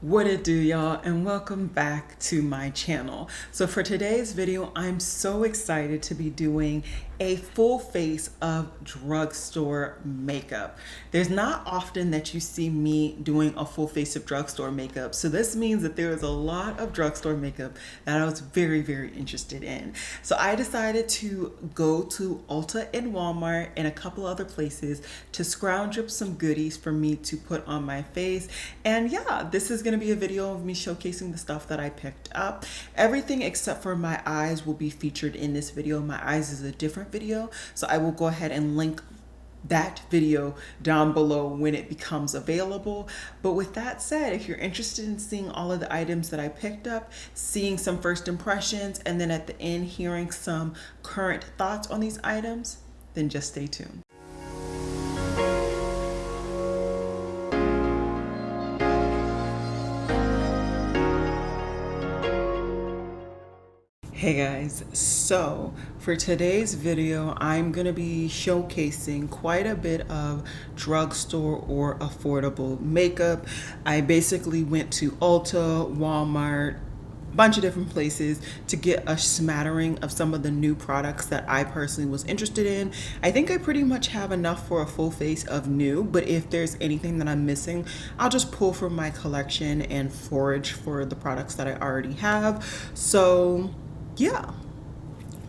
What it do, y'all, and welcome back to my channel. So for today's video, I'm so excited to be doing a full face of drugstore makeup. There's not often that you see me doing a full face of drugstore makeup, so this means that there is a lot of drugstore makeup that I was very interested in. So I decided to go to Ulta and Walmart and a couple other places to scrounge up some goodies for me to put on my face. And yeah, this is gonna be a video of me showcasing the stuff that I picked up. Everything except for my eyes will be featured in this video. My eyes is a different video, so I will go ahead and link that video down below when it becomes available. But with that said, if you're interested in seeing all of the items that I picked up, seeing some first impressions, and then at the end hearing some current thoughts on these items, then just stay tuned. Hey guys, so for today's video, I'm gonna be showcasing quite a bit of drugstore or affordable makeup. I basically went to Ulta, Walmart, a bunch of different places to get a smattering of some of the new products that I personally was interested in. I think I pretty much have enough for a full face of new, but if there's anything that I'm missing, I'll just pull from my collection and forage for the products that I already have. So yeah,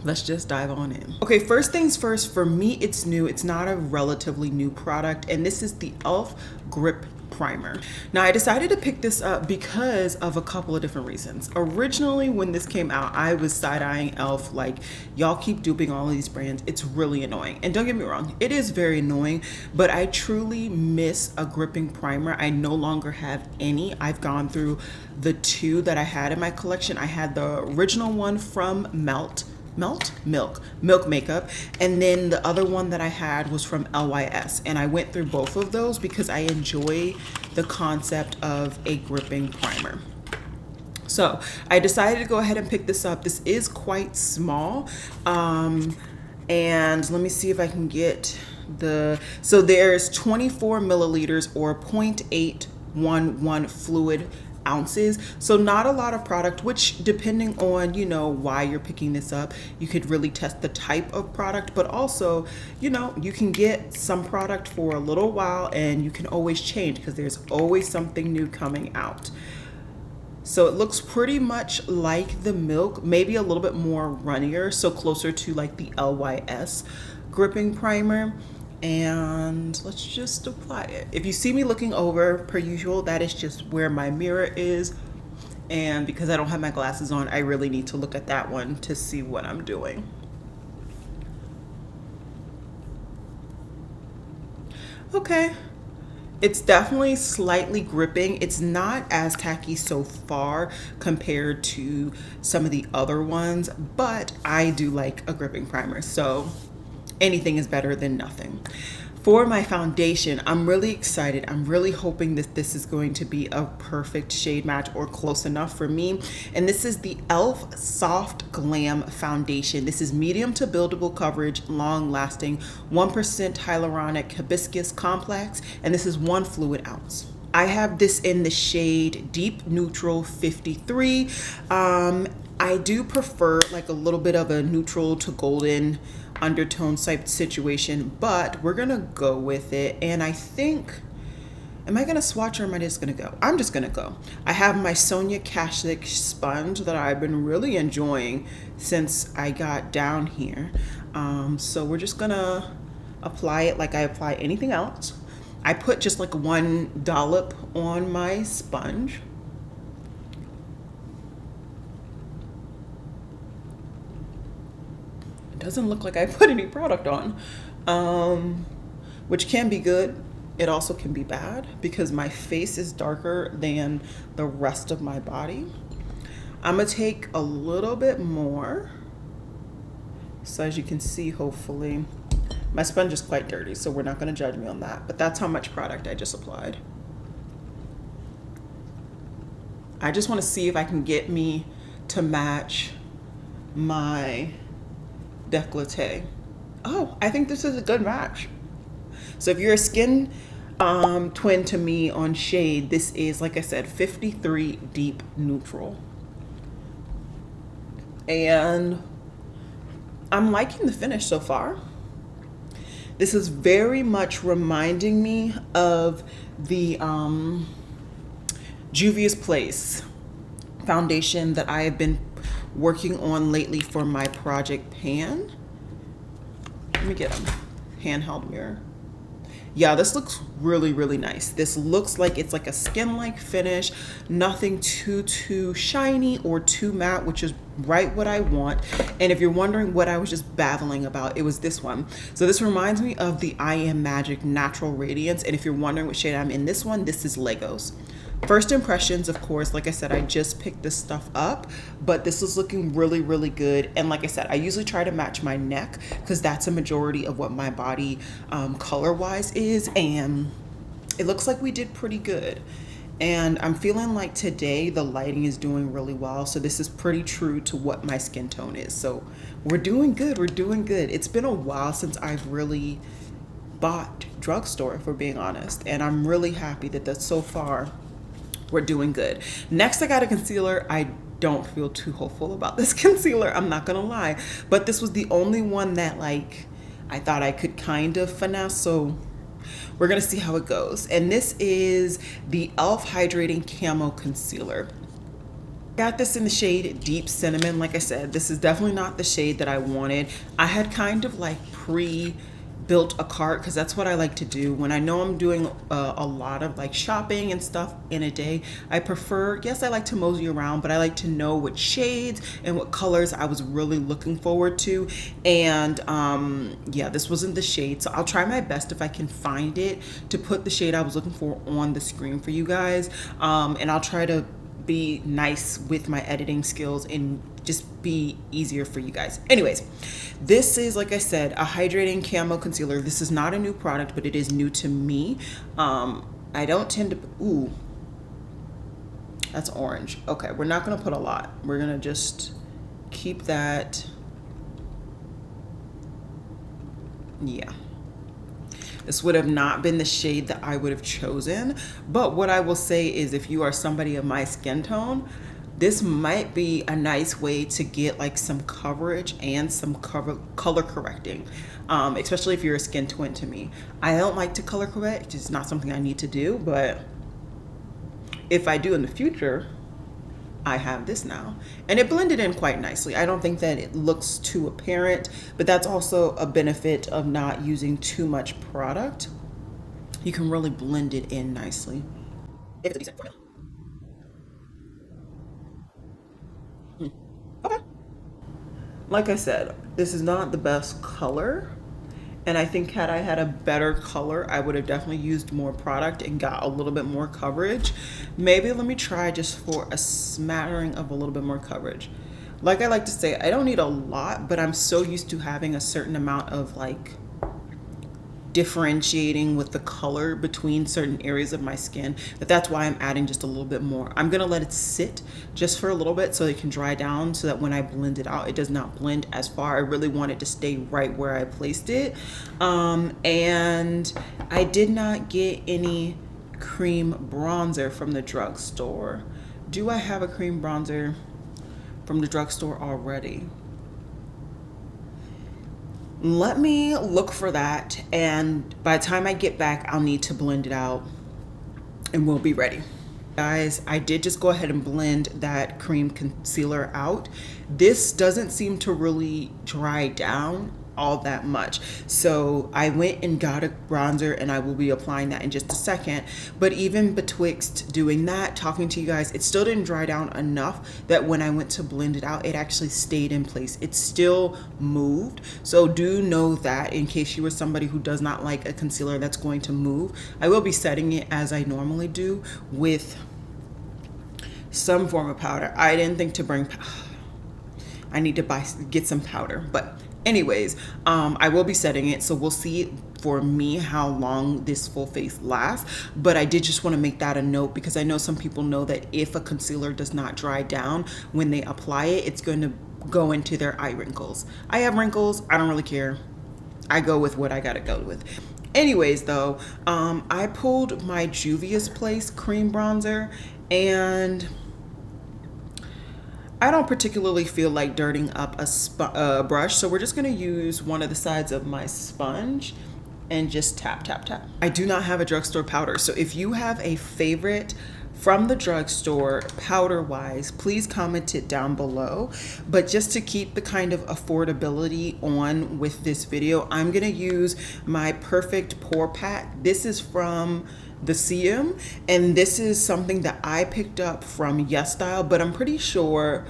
let's just dive on in. Okay, first things first, for me it's new. It's not a relatively new product, and this is the e.l.f. Grip Primer. Now I decided to pick this up because of a couple of different reasons. Originally when this came out, I was side-eyeing e.l.f. like, y'all keep duping all of these brands. It's really annoying. And don't get me wrong, it is very annoying, but I truly miss a gripping primer. I no longer have any. I've gone through the two that I had in my collection. I had the original one from Milk Makeup, and then the other one that I had was from LYS, and I went through both of those because I enjoy the concept of a gripping primer. So I decided to go ahead and pick this up. This is quite small, and let me see if I can get so there's 24 milliliters or 0.811 fluid ounces, so not a lot of product, which depending on why you're picking this up, you could really test the type of product, but also you can get some product for a little while and you can always change because there's always something new coming out. So it looks pretty much like the Milk, maybe a little bit more runnier, so closer to like the LYS gripping primer. And let's just apply it. If you see me looking over, per usual, that is just where my mirror is. And because I don't have my glasses on, I really need to look at that one to see what I'm doing. Okay. It's definitely slightly gripping. It's not as tacky so far compared to some of the other ones, but I do like a gripping primer, so anything is better than nothing. For my foundation, I'm really excited. I'm really hoping that this is going to be a perfect shade match or close enough for me. And this is the e.l.f. Soft Glam Foundation. This is medium to buildable coverage, long lasting, 1% hyaluronic hibiscus complex, and this is 1 fluid ounce. I have this in the shade Deep Neutral 53. I do prefer like a little bit of a neutral to golden undertone type situation, but we're gonna go with it. And I think, am I gonna swatch or am I just gonna go? I'm just gonna go. I have my Sonia Kashuk sponge that I've been really enjoying since I got down here. So we're just gonna apply it like I apply anything else. I put just like 1 dollop on my sponge. Doesn't look like I put any product on, which can be good. It also can be bad because my face is darker than the rest of my body. I'm gonna take a little bit more. So as you can see, hopefully, my sponge is quite dirty, so we're not gonna judge me on that, but that's how much product I just applied. I just wanna see if I can get me to match my décolleté. Oh, I think this is a good match. So if you're a skin twin to me on shade. This is, like I said, 53 Deep Neutral. And I'm liking the finish so far. This is very much reminding me of the Juvia's Place foundation that I have been working on lately for my project pan. Let me get a handheld mirror. Yeah, this looks really, really nice. This looks like it's like a skin-like finish, nothing too shiny or too matte, which is right what I want. And if you're wondering what I was just babbling about, it was this one. So this reminds me of the I Am Magic Natural Radiance. And if you're wondering what shade I'm in this one, this is Legos. First impressions, of course, like I said, I just picked this stuff up, but this is looking really, really good. And like I said, I usually try to match my neck because that's a majority of what my body color-wise is. And it looks like we did pretty good. And I'm feeling like today the lighting is doing really well. So this is pretty true to what my skin tone is. So we're doing good. We're doing good. It's been a while since I've really bought Drugstore, if we're being honest. And I'm really happy that so far we're doing good. Next, I got a concealer. I don't feel too hopeful about this concealer, I'm not gonna lie. But this was the only one that like I thought I could kind of finesse. So we're gonna see how it goes. And this is the e.l.f. Hydrating Camo Concealer. Got this in the shade Deep Cinnamon. Like I said, this is definitely not the shade that I wanted. I had kind of like built a cart because that's what I like to do when I know I'm doing a lot of like shopping and stuff in a day. I prefer, yes, I like to mosey around, but I like to know what shades and what colors I was really looking forward to. And yeah, this wasn't the shade, so I'll try my best if I can find it to put the shade I was looking for on the screen for you guys. And I'll try to be nice with my editing skills and just be easier for you guys. Anyways, this is, like I said, a hydrating camo concealer. This is not a new product, but it is new to me. I don't tend to, ooh, that's orange. Okay, we're not gonna put a lot. We're gonna just keep that. Yeah. This would have not been the shade that I would have chosen. But what I will say is if you are somebody of my skin tone, this might be a nice way to get like some coverage and some color correcting, especially if you're a skin twin to me. I don't like to color correct. It's not something I need to do, but if I do in the future, I have this now. And it blended in quite nicely. I don't think that it looks too apparent, but that's also a benefit of not using too much product. You can really blend it in nicely. If it's a decent formula. Okay. Like I said, this is not the best color. And I think had I had a better color, I would have definitely used more product and got a little bit more coverage. Maybe let me try just for a smattering of a little bit more coverage. Like I like to say, I don't need a lot, but I'm so used to having a certain amount of like differentiating with the color between certain areas of my skin that's why I'm adding just a little bit more. I'm gonna let it sit just for a little bit so it can dry down so that when I blend it out, it does not blend as far. I really want it to stay right where I placed it. And I did not get any cream bronzer from the drugstore. Do I have a cream bronzer from the drugstore already? Let me look for that, and by the time I get back, I'll need to blend it out and we'll be ready. Guys, I did just go ahead and blend that cream concealer out. This doesn't seem to really dry down all that much. So I went and got a bronzer and I will be applying that in just a second. But even betwixt doing that, talking to you guys, it still didn't dry down enough that when I went to blend it out, it actually stayed in place. It still moved. So do know that in case you were somebody who does not like a concealer that's going to move. I will be setting it as I normally do with some form of powder. I didn't think to bring, I need to get some powder, but anyways, I will be setting it, so we'll see for me how long this full face lasts. But I did just want to make that a note because I know some people know that if a concealer does not dry down when they apply it, it's going to go into their eye wrinkles. I have wrinkles, I don't really care. I go with what I gotta go with. Anyways, though, I pulled my Juvia's Place cream bronzer, and I don't particularly feel like dirtying up a brush, so we're just gonna use one of the sides of my sponge and just tap, tap, tap. I do not have a drugstore powder, so if you have a favorite from the drugstore powder wise, please comment it down below. But just to keep the kind of affordability on with this video, I'm gonna use my Perfect Pore Pack. This is from the CM, and this is something that I picked up from YesStyle, but I'm pretty sure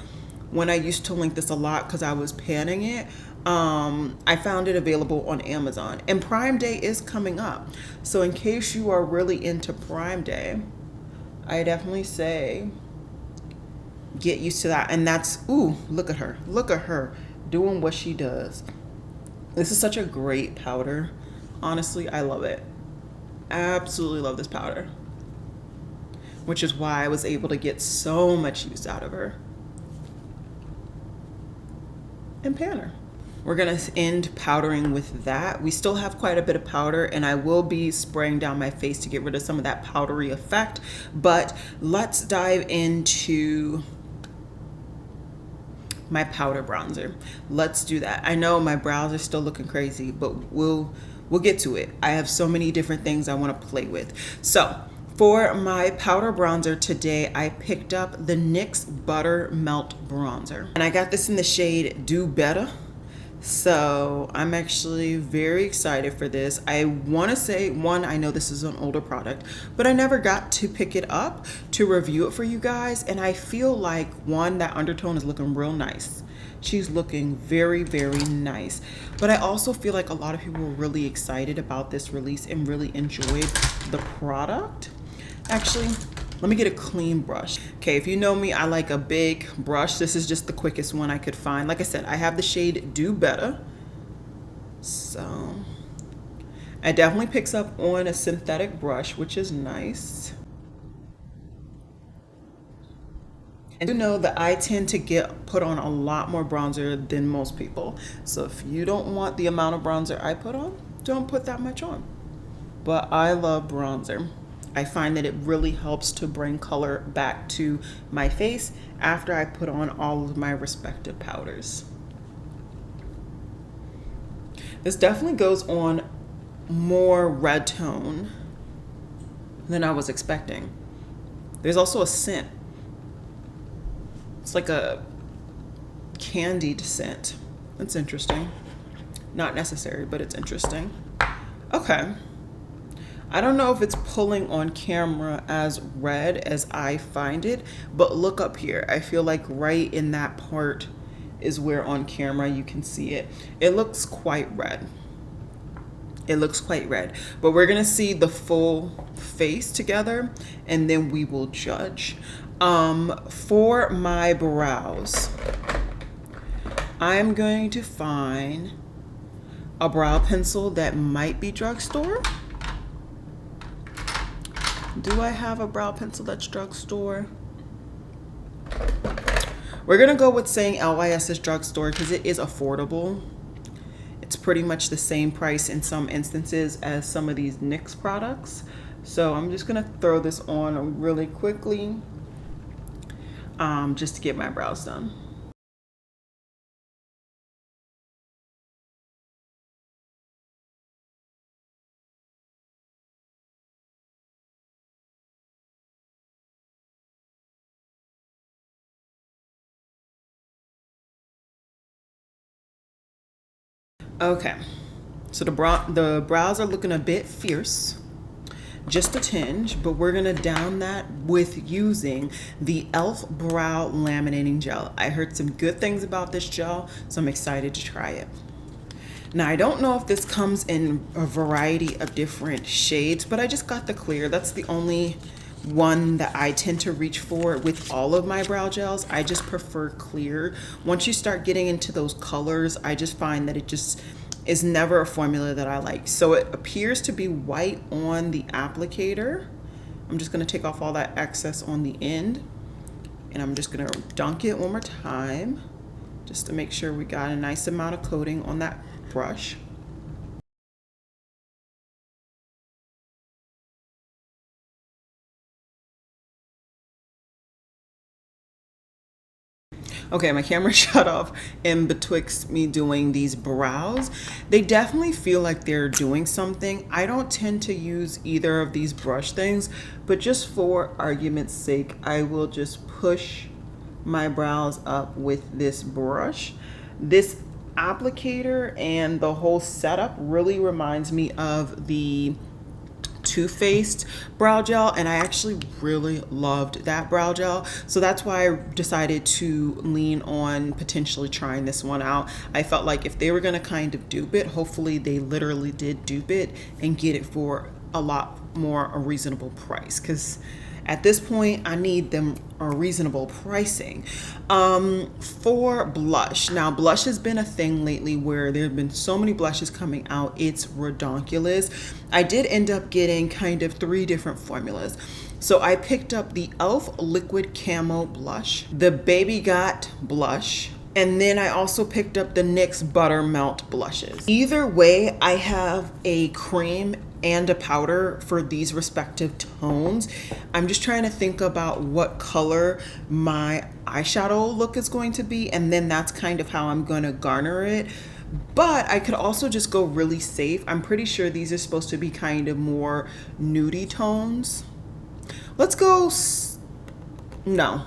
when I used to link this a lot because I was panning it, I found it available on Amazon, and Prime Day is coming up. So in case you are really into Prime Day, I definitely say get used to that. And that's, ooh, look at her doing what she does. This is such a great powder. Honestly, I love it. Absolutely love this powder, which is why I was able to get so much use out of her. And pan her. We're gonna end powdering with that. We still have quite a bit of powder, and I will be spraying down my face to get rid of some of that powdery effect. But let's dive into my powder bronzer. Let's do that. I know my brows are still looking crazy, but we'll get to it. I have so many different things I want to play with. So for my powder bronzer today, I picked up the NYX Butter Melt Bronzer, and I got this in the shade Do Better. So I'm actually very excited for this. I want to say, one, I know this is an older product, but I never got to pick it up to review it for you guys. And I feel like, one, that undertone is looking real nice. She's looking very, very nice. But I also feel like a lot of people were really excited about this release and really enjoyed the product. Actually, let me get a clean brush. Okay, if you know me, I like a big brush. This is just the quickest one I could find. Like I said, I have the shade Do Better. So it definitely picks up on a synthetic brush, which is nice. And you know that I tend to put on a lot more bronzer than most people. So if you don't want the amount of bronzer I put on, don't put that much on. But I love bronzer. I find that it really helps to bring color back to my face after I put on all of my respective powders. This definitely goes on more red tone than I was expecting. There's also a scent. It's like a candied scent. That's interesting. Not necessary, but it's interesting. Okay. I don't know if it's pulling on camera as red as I find it, but look up here. I feel like right in that part is where on camera you can see it. It looks quite red. It looks quite red, but we're gonna see the full face together and then we will judge. For my brows, I'm going to find a brow pencil that might be drugstore. Do I have a brow pencil that's drugstore? We're gonna go with saying LYS's drugstore because it is affordable. It's pretty much the same price in some instances as some of these NYX products. So I'm just gonna throw this on really quickly just to get my brows done. Okay, so the brows are looking a bit fierce, just a tinge, but we're gonna down that with using the e.l.f. Brow Laminating Gel. I heard some good things about this gel, so I'm excited to try it. Now, I don't know if this comes in a variety of different shades, but I just got the clear. That's the only one that I tend to reach for with all of my brow gels. I just prefer clear. Once you start getting into those colors, I just find that it just is never a formula that I like. So it appears to be white on the applicator. I'm just gonna take off all that excess on the end, and I'm just gonna dunk it one more time just to make sure we got a nice amount of coating on that brush. Okay, my camera shut off in betwixt me doing these brows. They definitely feel like they're doing something. I don't tend to use either of these brush things, but just for argument's sake, I will just push my brows up with this brush. This applicator and the whole setup really reminds me of the Too Faced brow gel, and I actually really loved that brow gel, so that's why I decided to lean on potentially trying this one out. I felt like if they were going to kind of dupe it, hopefully they literally did dupe it and get it for a lot more a reasonable price, because at this point I need them a reasonable pricing. For blush, now blush has been a thing lately where there have been so many blushes coming out, it's redonkulous. I did end up getting kind of 3 different formulas. So I picked up the e.l.f. liquid camo blush, the Baby Got blush, and then I also picked up the NYX Buttermelt blushes. Either way, I have a cream and a powder for these respective tones. I'm just trying to think about what color my eyeshadow look is going to be, and then that's kind of how I'm going to garner it. But I could also just go really safe. I'm pretty sure these are supposed to be kind of more nudie tones. Let's go, no.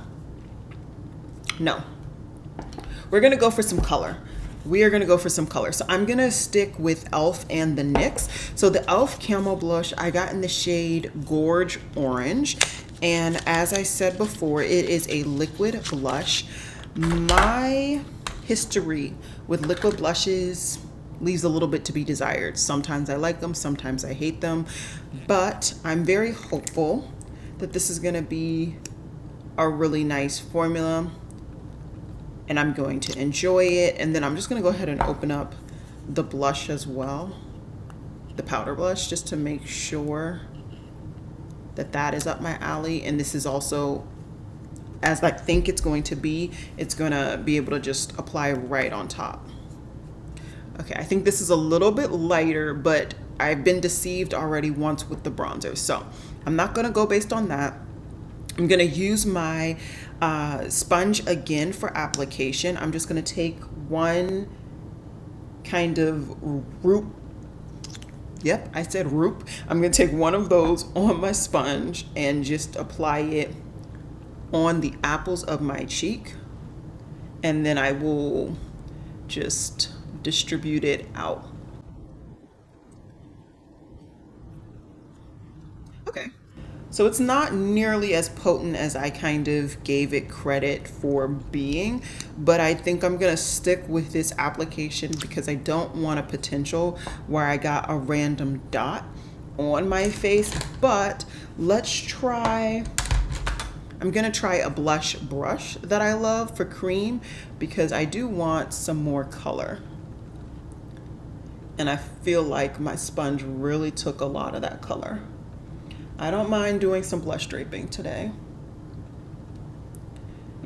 We're gonna go for some color. We are gonna go for some color. So I'm gonna stick with e.l.f. and the NYX. So the e.l.f. Camo Blush I got in the shade Gorge Orange. And as I said before, it is a liquid blush. My history with liquid blushes leaves a little bit to be desired. Sometimes I like them, sometimes I hate them. But I'm very hopeful that this is gonna be a really nice formula, and I'm going to enjoy it. And then I'm just gonna go ahead and open up the blush as well, the powder blush, just to make sure that that is up my alley. And this is also, as I think it's going to be, it's gonna be able to just apply right on top. Okay, I think this is a little bit lighter, but I've been deceived already once with the bronzer, so I'm not gonna go based on that. I'm gonna use my sponge again for application. I'm just gonna take one kind of root. Yep, I said root. I'm gonna take one of those on my sponge and just apply it on the apples of my cheek. And then I will just distribute it out. Okay. So it's not nearly as potent as I kind of gave it credit for being, but I think I'm gonna stick with this application because I don't want a potential where I got a random dot on my face. But let's try, I'm gonna try a blush brush that I love for cream because I do want some more color. And I feel like my sponge really took a lot of that color. I don't mind doing some blush draping today.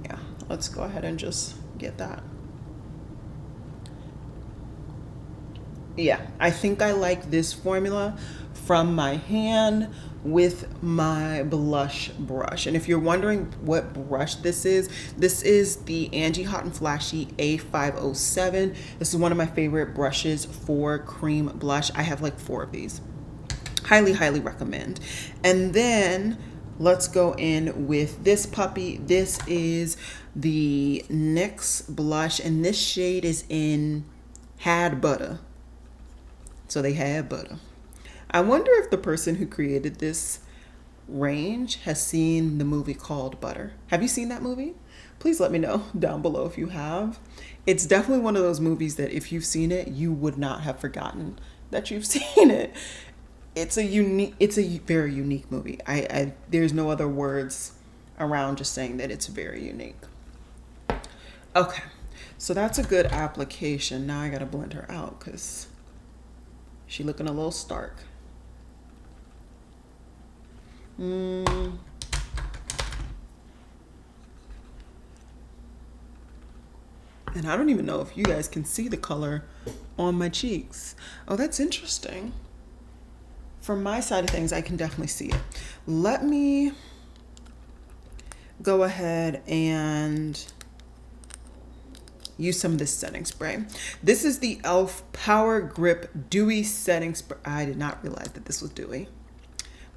Yeah, let's go ahead and just get that. Yeah, I think I like this formula from my hand with my blush brush. And if you're wondering what brush this is the Angie Hot and Flashy A507. This is one of my favorite brushes for cream blush. I have like 4 of these. Highly, highly recommend. And then let's go in with this puppy. This is the NYX blush, and this shade is in Had Butter. So they had butter. I wonder if the person who created this range has seen the movie called Butter. Have you seen that movie? Please let me know down below if you have. It's definitely one of those movies that if you've seen it, you would not have forgotten that you've seen it. It's a very unique movie. There's no other words around just saying that it's very unique. Okay, so that's a good application. Now I gotta blend her out because she's looking a little stark. And I don't even know if you guys can see the color on my cheeks. Oh, that's interesting. From my side of things, I can definitely see it. Let me go ahead and use some of this setting spray. This is the e.l.f. Power Grip Dewy Setting Spray. I did not realize that this was dewy.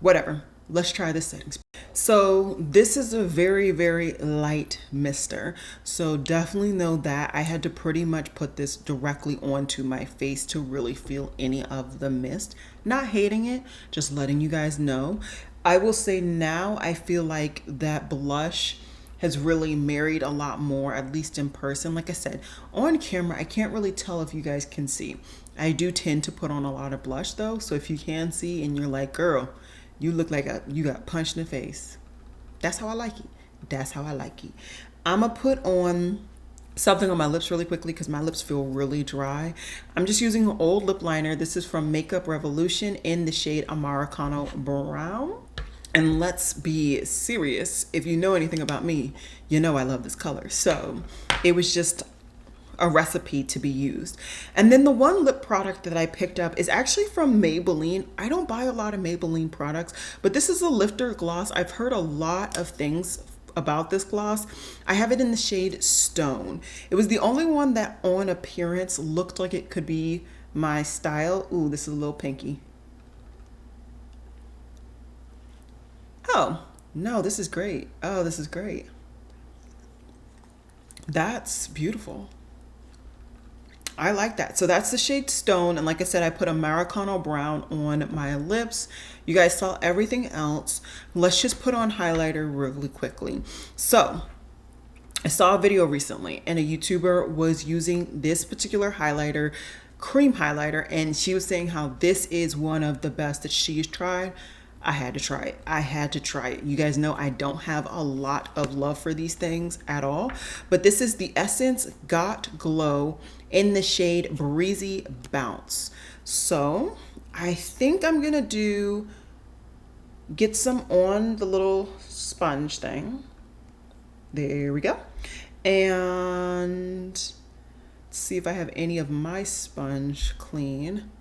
Whatever. Let's try this setting spray. So this is a very, very light mister. So definitely know that I had to pretty much put this directly onto my face to really feel any of the mist. Not hating it, just letting you guys know. I will say now I feel like that blush has really married a lot more, at least in person. Like I said, on camera, I can't really tell if you guys can see. I do tend to put on a lot of blush though. So if you can see and you're like, girl, you look like you got punched in the face. That's how I like it. That's how I like it. I'm gonna put on something on my lips really quickly because my lips feel really dry. I'm just using an old lip liner. This is from Makeup Revolution in the shade Americano Brown. And let's be serious. If you know anything about me, you know I love this color. So it was just a recipe to be used. And then the one lip product that I picked up is actually from Maybelline. I don't buy a lot of Maybelline products, but this is a lifter gloss. I've heard a lot of things about this gloss. I have it in the shade Stone. It was the only one that on appearance looked like it could be my style. Ooh, this is a little pinky. Oh, no, this is great. Oh, this is great. That's beautiful. I like that. So that's the shade Stone. And like I said, I put Americano Brown on my lips. You guys saw everything else. Let's just put on highlighter really quickly. So I saw a video recently and a YouTuber was using this particular highlighter, cream highlighter, and she was saying how this is one of the best that she's tried. I had to try it. I had to try it. You guys know I don't have a lot of love for these things at all, but this is the Essence Got Glow in the shade Breezy Bounce. So I think I'm gonna get some on the little sponge thing. There we go. And let's see if I have any of my sponge clean.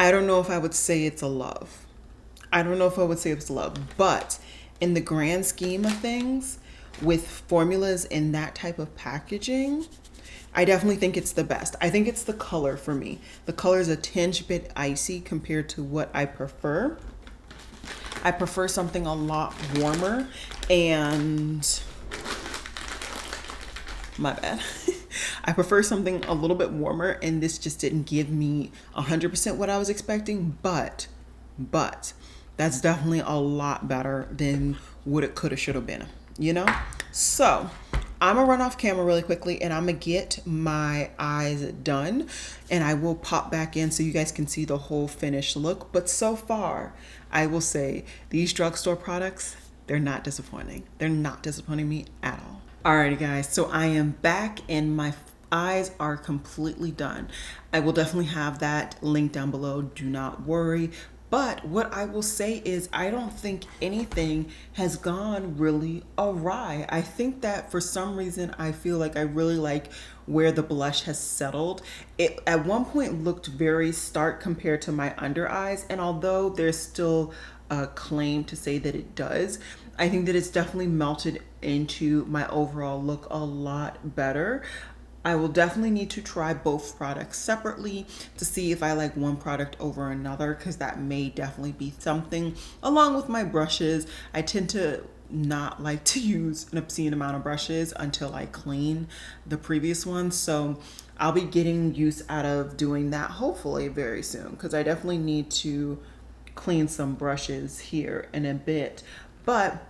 I don't know if I would say it's a love. I don't know if I would say it's love, but in the grand scheme of things, with formulas in that type of packaging, I definitely think it's the best. I think it's the color for me. The color is a tinge bit icy compared to what I prefer. I prefer something a lot warmer, and my bad. I prefer something a little bit warmer, and this just didn't give me 100% what I was expecting, but that's definitely a lot better than what it could have, should have been, you know? So I'm gonna run off camera really quickly and I'm gonna get my eyes done, and I will pop back in so you guys can see the whole finished look. But so far, I will say these drugstore products, they're not disappointing. They're not disappointing me at all. Alrighty guys, so I am back and my eyes are completely done. I will definitely have that link down below, do not worry. But what I will say is I don't think anything has gone really awry. I think that for some reason I feel like I really like where the blush has settled. It at one point looked very stark compared to my under eyes, and although there's still a claim to say that it does, I think that it's definitely melted into my overall look a lot better. I will definitely need to try both products separately to see if I like one product over another, because that may definitely be something. Along with my brushes, I tend to not like to use an obscene amount of brushes until I clean the previous ones. So I'll be getting use out of doing that hopefully very soon, because I definitely need to clean some brushes here in a bit. But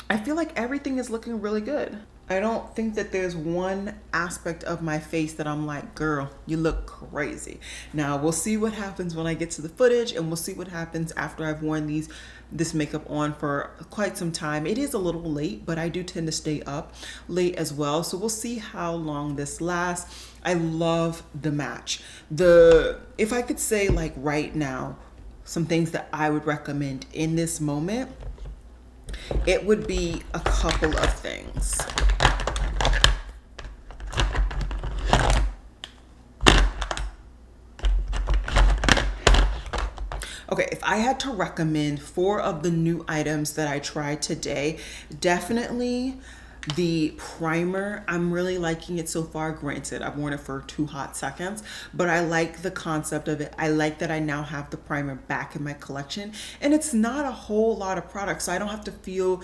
I feel like everything is looking really good. I don't think that there's one aspect of my face that I'm like, girl, you look crazy. Now we'll see what happens when I get to the footage, and we'll see what happens after I've worn this makeup on for quite some time. It is a little late, but I do tend to stay up late as well. So we'll see how long this lasts. I love the match. If I could say like right now, some things that I would recommend in this moment, it would be a couple of things. Okay, if I had to recommend 4 of the new items that I tried today, definitely the primer. I'm really liking it so far. Granted, I've worn it for 2 hot seconds, but I like the concept of it. I like that I now have the primer back in my collection, and it's not a whole lot of products, so I don't have to feel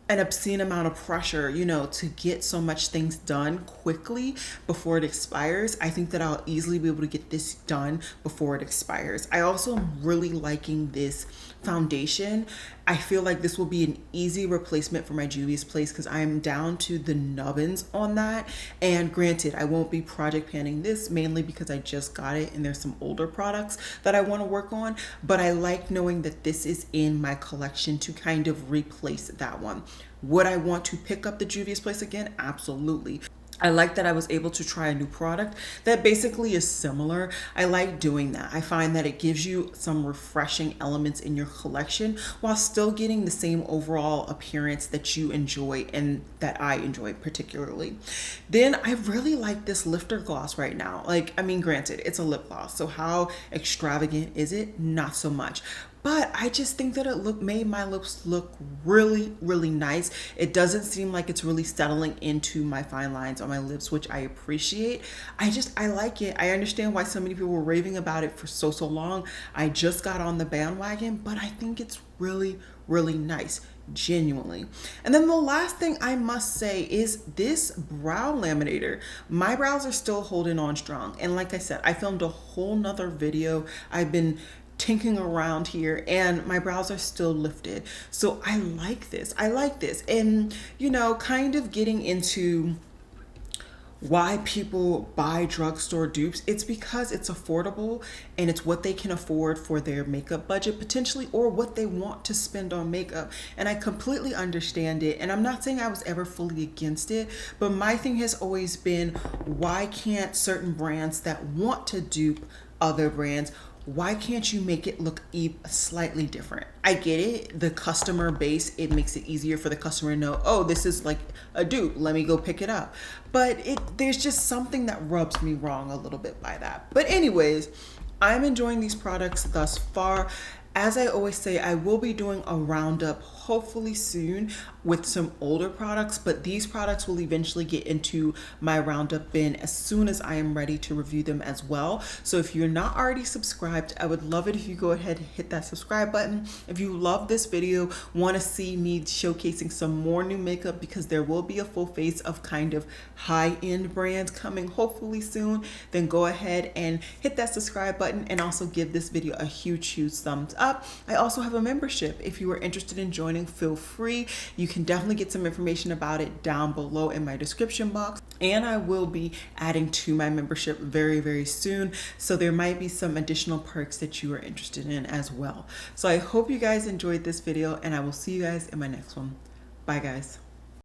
an obscene amount of pressure, you know, to get so much things done quickly before it expires. I think that I'll easily be able to get this done before it expires. I also am really liking this foundation. I feel like this will be an easy replacement for my Juvia's Place because I am down to the nubbins on that. And granted, I won't be project panning this mainly because I just got it and there's some older products that I want to work on, but I like knowing that this is in my collection to kind of replace that one. Would I want to pick up the Juvia's Place again? Absolutely. I like that I was able to try a new product that basically is similar. I like doing that. I find that it gives you some refreshing elements in your collection while still getting the same overall appearance that you enjoy and that I enjoy particularly. Then I really like this lifter gloss right now. Like, I mean, granted, it's a lip gloss, so how extravagant is it? Not so much. But I just think that it made my lips look really, really nice. It doesn't seem like it's really settling into my fine lines on my lips, which I appreciate. I like it. I understand why so many people were raving about it for so long. I just got on the bandwagon, but I think it's really, really nice, genuinely. And then the last thing I must say is this brow laminator. My brows are still holding on strong. And like I said, I filmed a whole nother video. I've been tinkering around here and my brows are still lifted. So I like this. I like this. And, you know, kind of getting into why people buy drugstore dupes, it's because it's affordable and it's what they can afford for their makeup budget potentially, or what they want to spend on makeup. And I completely understand it. And I'm not saying I was ever fully against it, but my thing has always been, why can't certain brands that want to dupe other brands, why can't you make it look slightly different? I get it, the customer base, it makes it easier for the customer to know, oh, this is like a dupe, let me go pick it up. But there's just something that rubs me wrong a little bit by that. But anyways, I'm enjoying these products thus far. As I always say, I will be doing a roundup hopefully soon with some older products, but these products will eventually get into my roundup bin as soon as I am ready to review them as well. So if you're not already subscribed, I would love it if you go ahead and hit that subscribe button. If you love this video, want to see me showcasing some more new makeup, because there will be a full face of kind of high-end brands coming hopefully soon, then go ahead and hit that subscribe button and also give this video a huge thumbs up. I also have a membership. If you are interested in joining, feel free. You can definitely get some information about it down below in my description box. And I will be adding to my membership very, very soon. So there might be some additional perks that you are interested in as well. So I hope you guys enjoyed this video, and I will see you guys in my next one. Bye guys.